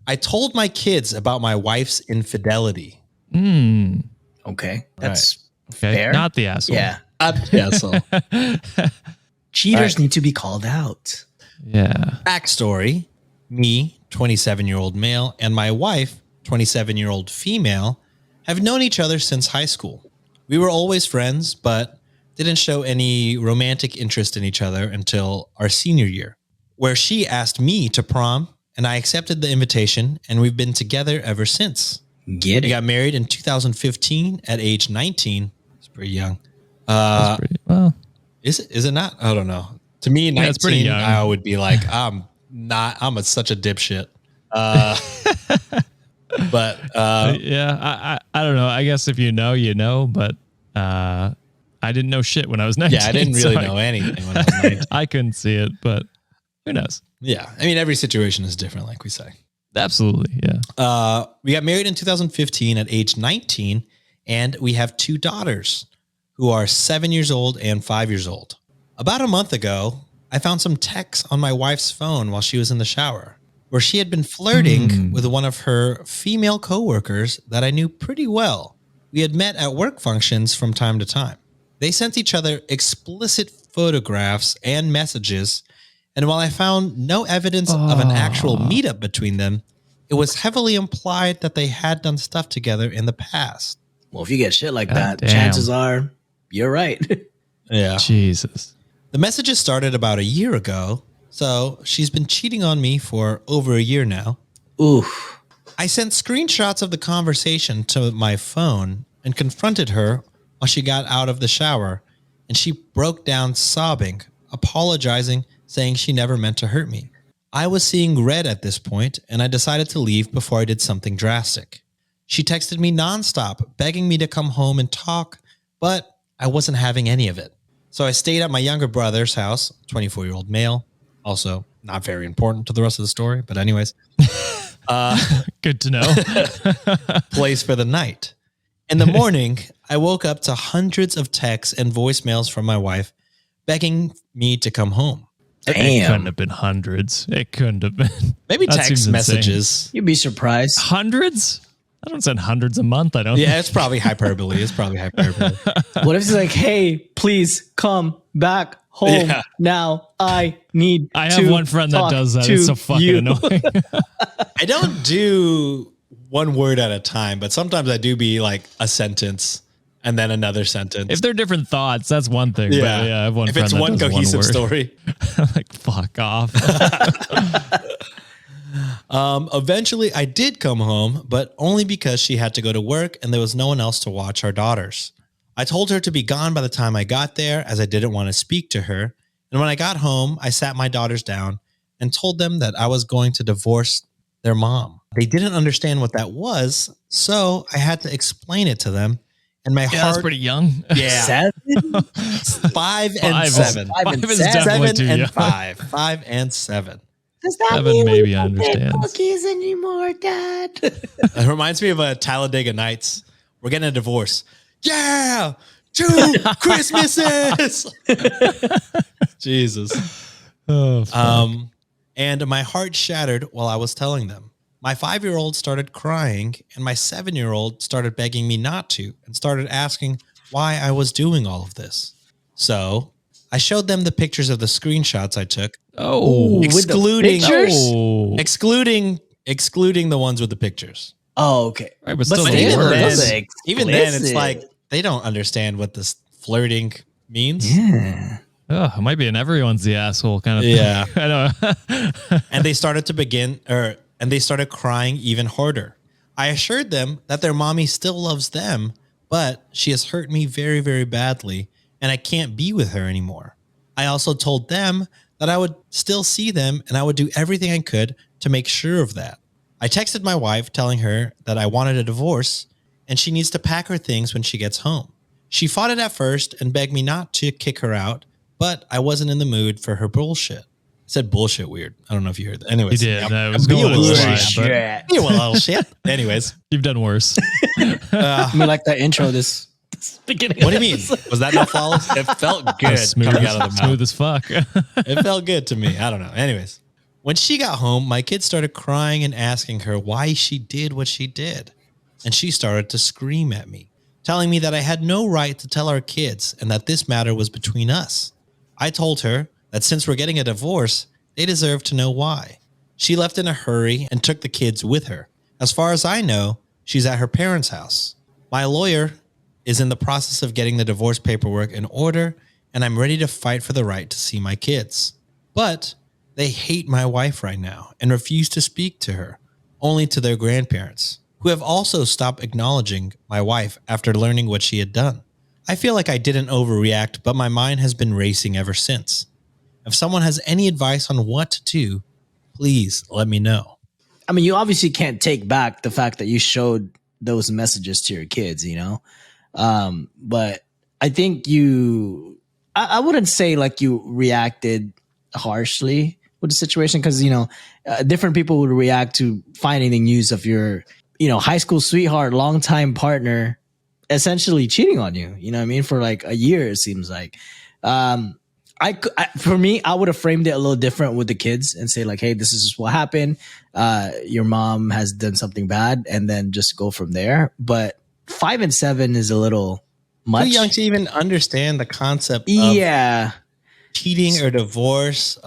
I told my kids about my wife's infidelity. Okay. That's fair. Not the asshole. Yeah. Yeah, so Cheaters need to be called out. Yeah. backstory. Me, 27-year-old male, and my wife, 27-year-old female, have known each other since high school. We were always friends, but didn't show any romantic interest in each other until our senior year, where she asked me to prom, and I accepted the invitation, and we've been together ever since. Get We it. got married in 2015 at age 19. It's pretty young. That's pretty, well, Is it not? I don't know. To me, 19, it's pretty young. I would be like, I'm such a dipshit. But yeah, I don't know. I guess if you know, you know, but I didn't know shit when I was 19. yeah, I didn't really know anything when I was 19. I couldn't see it, but who knows? Yeah. I mean, every situation is different, like we say. Absolutely. Yeah. We got married in 2015 at age 19, and we have 2 daughters who are 7 years old and 5 years old. About a month ago, I found some texts on my wife's phone while she was in the shower, where she had been flirting with one of her female coworkers that I knew pretty well. We had met at work functions from time to time. They sent each other explicit photographs and messages, and while I found no evidence of an actual meetup between them, it was heavily implied that they had done stuff together in the past. Well, if you get shit like that, damn. chances are you're right. Yeah. Jesus. The messages started about a year ago, so she's been cheating on me for over a year now. Oof. I sent screenshots of the conversation to my phone and confronted her while she got out of the shower, and she broke down sobbing, apologizing, saying she never meant to hurt me. I was seeing red at this point, and I decided to leave before I did something drastic. She texted me nonstop, begging me to come home and talk, but I wasn't having any of it. So I stayed at my younger brother's house, 24-year-old male, also not very important to the rest of the story, but anyways. Good to know. Place for the night. In the morning, I woke up to hundreds of texts and voicemails from my wife begging me to come home. It couldn't Damn. have been hundreds. It couldn't have been. Maybe That text seems insane. messages. You'd be surprised. Hundreds? I don't send hundreds a month. I don't. Yeah, it's probably hyperbole. What if it's like, hey, please come back home Yeah. now. I need I to have one friend that talk does that. to It's so fucking you. annoying. I don't do one word at a time, but sometimes I do be like a sentence and then another sentence. If they're different thoughts, that's one thing. But yeah, I have one if friend it's that one does cohesive word. story. Like, fuck off. Eventually, I did come home, but only because she had to go to work and there was no one else to watch our daughters. I told her to be gone by the time I got there, as I didn't want to speak to her. And when I got home, I sat my daughters down and told them that I was going to divorce their mom. They didn't understand what that was, so I had to explain it to them. And my Yeah, heart, that's pretty young. yeah, 7? 5 and Five is- 7, Five and is seven. definitely 7 too and young. 5 and 7. Does that 7 mean maybe we don't make understands. cookies anymore, Dad? It reminds me of a Talladega Nights. We're getting a divorce. Yeah, 2 Christmases. Jesus. Oh, fuck. And my heart shattered while I was telling them. My 5-year-old started crying, and my 7-year-old started begging me not to, and started asking why I was doing all of this. So I showed them the pictures of the screenshots I took, Oh, excluding pictures? Oh. excluding the ones with the pictures. Oh, okay. Right, but still the even worst. then- those are Even then, it's explicit. like they don't understand what this flirting means. Yeah. Oh, it might be an everyone's the asshole kind of Yeah. thing. I know. And they started crying even harder. I assured them that their mommy still loves them, but she has hurt me very, very badly, and I can't be with her anymore. I also told them that I would still see them, and I would do everything I could to make sure of that. I texted my wife telling her that I wanted a divorce, and she needs to pack her things when she gets home. She fought it at first and begged me not to kick her out, but I wasn't in the mood for her bullshit. I said bullshit weird. I don't know if you heard that. Anyways. You did. Yeah, No, it was be a going little inside, shit. but Be a little shit. Anyways. you've done worse. I mean, like that intro this beginning. What do you mean? Was that not flawless? It felt good Smooth, coming out of the mouth. smooth as fuck. It felt good to me. I don't know. Anyways. When she got home, my kids started crying and asking her why she did what she did. And she started to scream at me, telling me that I had no right to tell our kids and that this matter was between us. I told her that since we're getting a divorce, they deserve to know why. She left in a hurry and took the kids with her. As far as I know, she's at her parents' house. My lawyer is in the process of getting the divorce paperwork in order, and I'm ready to fight for the right to see my kids. But they hate my wife right now and refuse to speak to her, only to their grandparents, who have also stopped acknowledging my wife after learning what she had done. I feel like I didn't overreact, but my mind has been racing ever since. If someone has any advice on what to do, please let me know. I mean, you obviously can't take back the fact that you showed those messages to your kids, you know? But I think I wouldn't say like you reacted harshly with the situation because, different people would react to finding the news of your, high school sweetheart, longtime partner, essentially cheating on you, you know what I mean? For like a year, it seems like. For me, I would have framed it a little different with the kids and say like, hey, this is just what happened. Your mom has done something bad, and then just go from there. But 5 and 7 is a little much. Too young to even understand the concept of cheating or divorce.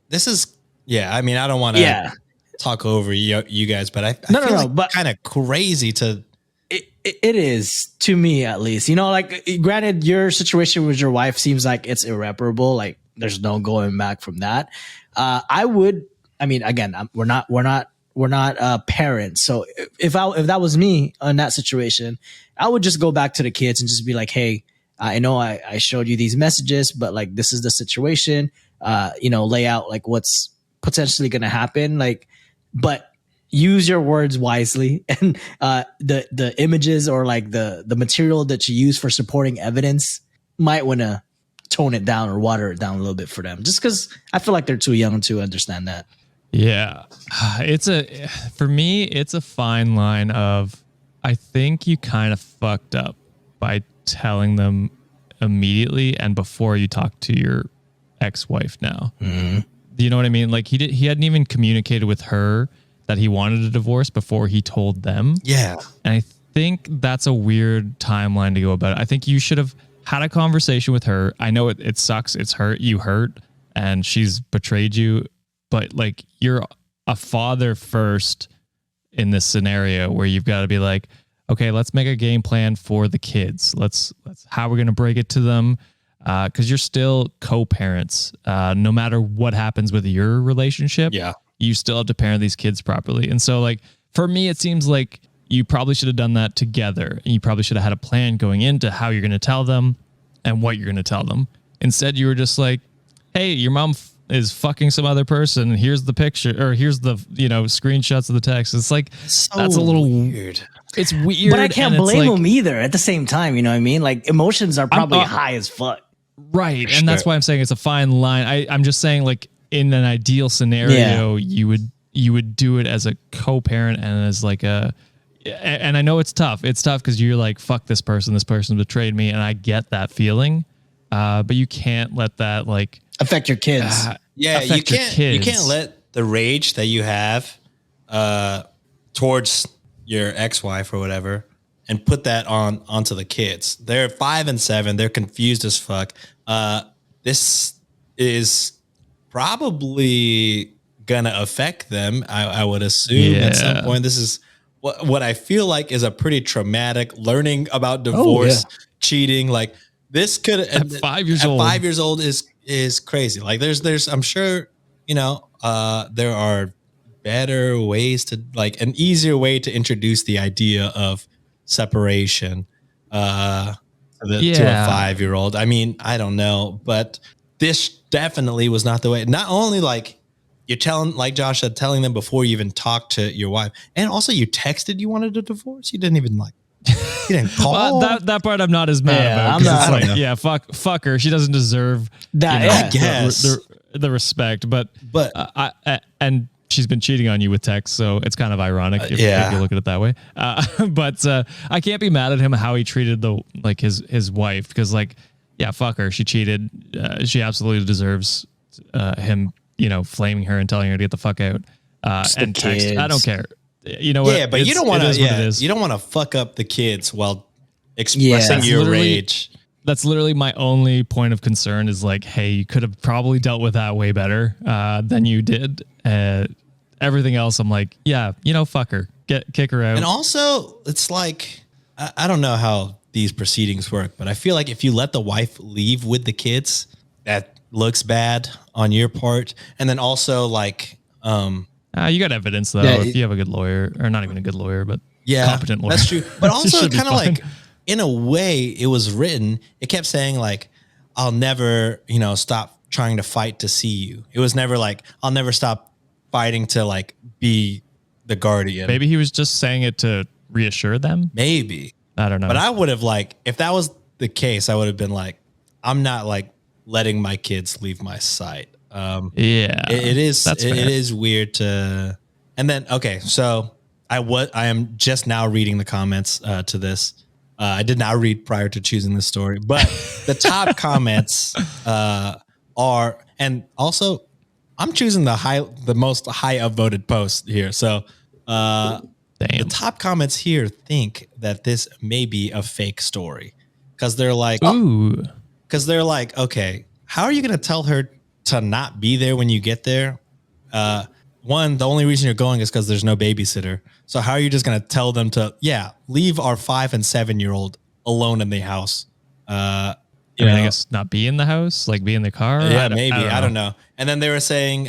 This is, I mean, I don't want to talk over you guys, but I feel like but kind of crazy to. It is, to me at least. Like, granted, your situation with your wife seems like it's irreparable. Like, there's no going back from that. Again, we're not parents. So if that was me in that situation, I would just go back to the kids and just be like, hey, I know I showed you these messages, but like, this is the situation. Lay out like what's potentially going to happen. Like, but use your words wisely, and the images or like the material that you use for supporting evidence might want to tone it down or water it down a little bit for them, just because I feel like they're too young to understand that. Yeah, for me, it's a fine line of, I think you kind of fucked up by telling them immediately and before you talk to your ex-wife now. Mm-hmm. Do you know what I mean? Like he hadn't even communicated with her that he wanted a divorce before he told them. Yeah. And I think that's a weird timeline to go about it. I think you should have had a conversation with her. I know it sucks. It's you hurt, and she's betrayed you, but like, you're a father first in this scenario where you've got to be like, okay, let's make a game plan for the kids. Let's how we're going to break it to them. Cause you're still co-parents. No matter what happens with your relationship. Yeah. You still have to parent these kids properly. And so like, for me, it seems like you probably should have done that together, and you probably should have had a plan going into how you're going to tell them and what you're going to tell them. Instead, you were just like, hey, your mom is fucking some other person. Here's the picture, or here's the, screenshots of the text. It's like, that's a little weird. It's weird. But I can't blame them either at the same time. You know what I mean? Like, emotions are probably high as fuck. Right. And that's why I'm saying it's a fine line. I'm just saying, like, in an ideal scenario, you would do it as a co-parent and as like and I know it's tough. It's tough because you're like, fuck this person betrayed me. And I get that feeling. But you can't let that like affect your kids. You can't let the rage that you have towards your ex-wife or whatever and put that onto the kids. They're 5 and 7. They're confused as fuck. This is probably gonna affect them. I would assume at some point. This is what I feel like is a pretty traumatic learning about divorce, cheating. Like, this could at 5 years old. 5 years old is crazy. Like, there's I'm sure there are better ways to, like, an easier way to introduce the idea of separation to a 5-year-old. I mean, I don't know, but this definitely was not the way. Not only like you're telling, like Josh said, telling them before you even talked to your wife, and also you texted you wanted a divorce. You didn't even you didn't call. Well, that part I'm not as mad about. It's like, fuck her. She doesn't deserve that. I guess the respect, but and she's been cheating on you with text, so it's kind of ironic if you look at it that way. But I can't be mad at him how he treated his wife, because fuck her. She cheated. She absolutely deserves him flaming her and telling her to get the fuck out. And text. I don't care. You know what? Yeah, but you don't want to. Yeah, you don't want to fuck up the kids while expressing your rage. That's literally my only point of concern. Is like, hey, you could have probably dealt with that way better than you did. Everything else, I'm like, yeah, fuck her, kick her out. And also, it's like, I don't know how these proceedings work, but I feel like if you let the wife leave with the kids, that looks bad on your part. And then also like, you got evidence though, if you have a good lawyer, or not even a good lawyer, but competent lawyer. That's true. But also kind of like, in a way it was written, it kept saying like, I'll never, stop trying to fight to see you. It was never like, I'll never stop fighting to like be the guardian. Maybe he was just saying it to reassure them. Maybe. I don't know. But I would have like, if that was the case, I would have been like, I'm not like letting my kids leave my sight. It is weird to, and then, okay. So I am just now reading the comments to this. I did not read prior to choosing this story, but the top comments are, and also I'm choosing the most high upvoted post here. So the top comments here think that this may be a fake story because they're like, okay, how are you going to tell her to not be there when you get there? One, the only reason you're going is because there's no babysitter. So how are you just going to tell them to, leave our 5 and 7-year-old alone in the house? I guess not be in the house, like be in the car. Yeah, maybe. I don't know. And then they were saying,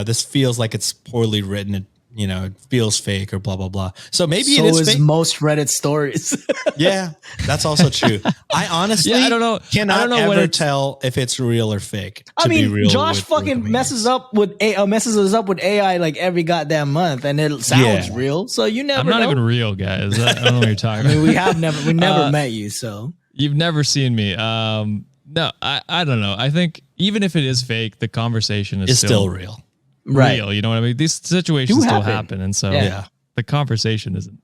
this feels like it's poorly written. It feels fake or blah, blah, blah. So maybe it is fake. Most Reddit stories. Yeah, that's also true. I honestly I don't know. Cannot ever tell if it's real or fake. Josh fucking messes us up with AI like every goddamn month, and it sounds real. So you never. I'm not even real, guys. I don't know what you're talking about. We never met you, so you've never seen me. No, I don't know. I think even if it is fake, the conversation is still real. Right. You know what I mean? These situations still happen. And so the conversation isn't,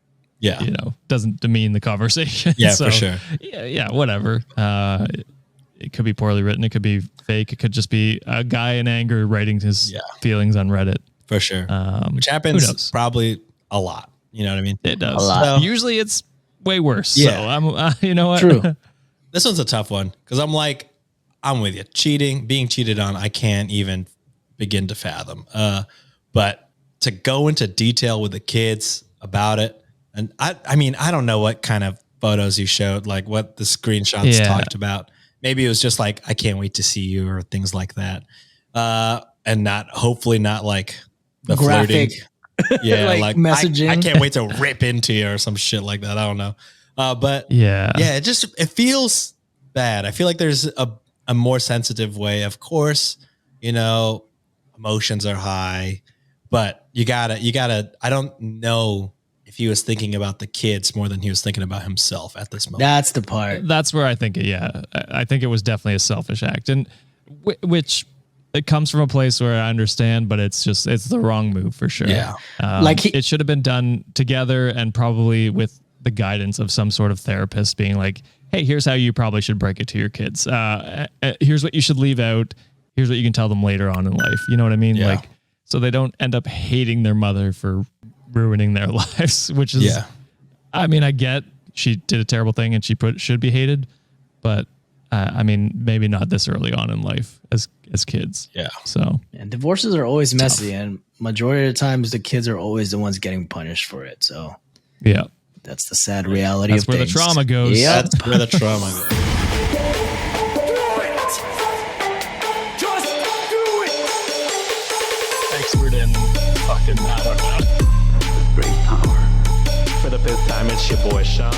doesn't demean the conversation. Yeah, so, for sure. Yeah, whatever. It could be poorly written. It could be fake. It could just be a guy in anger writing his feelings on Reddit. For sure. Which happens probably a lot. You know what I mean? It does. A lot. So, usually it's way worse. Yeah. So I'm, you know what? True. This one's a tough one because I'm with you. Being cheated on, I can't even begin to fathom. But to go into detail with the kids about it, and I don't know what kind of photos you showed, like what the screenshots talked about. Maybe it was just like, I can't wait to see you or things like that. And hopefully not like the graphic flirting. Yeah. like messaging. I can't wait to rip into you or some shit like that. I don't know. But it feels bad. I feel like there's a more sensitive way. Of course, emotions are high, but you gotta, I don't know if he was thinking about the kids more than he was thinking about himself at this moment. That's the part. That's where I think, I think it was definitely a selfish act, and which it comes from a place where I understand, but it's the wrong move for sure. Yeah. It should have been done together and probably with the guidance of some sort of therapist being like, hey, here's how you probably should break it to your kids. Here's what you should leave out. Here's what you can tell them later on in life. You know what I mean? Yeah. So they don't end up hating their mother for ruining their lives, which is, I get she did a terrible thing and she should be hated, but maybe not this early on in life as kids. Yeah. So, and divorces are always messy, and majority of the times the kids are always the ones getting punished for it. So, yeah, that's the sad reality that's of where things. the trauma goes. Yeah, that's where the trauma goes. Expert in fucking, I don't know. Great power. For the fifth time, it's your boy Sean.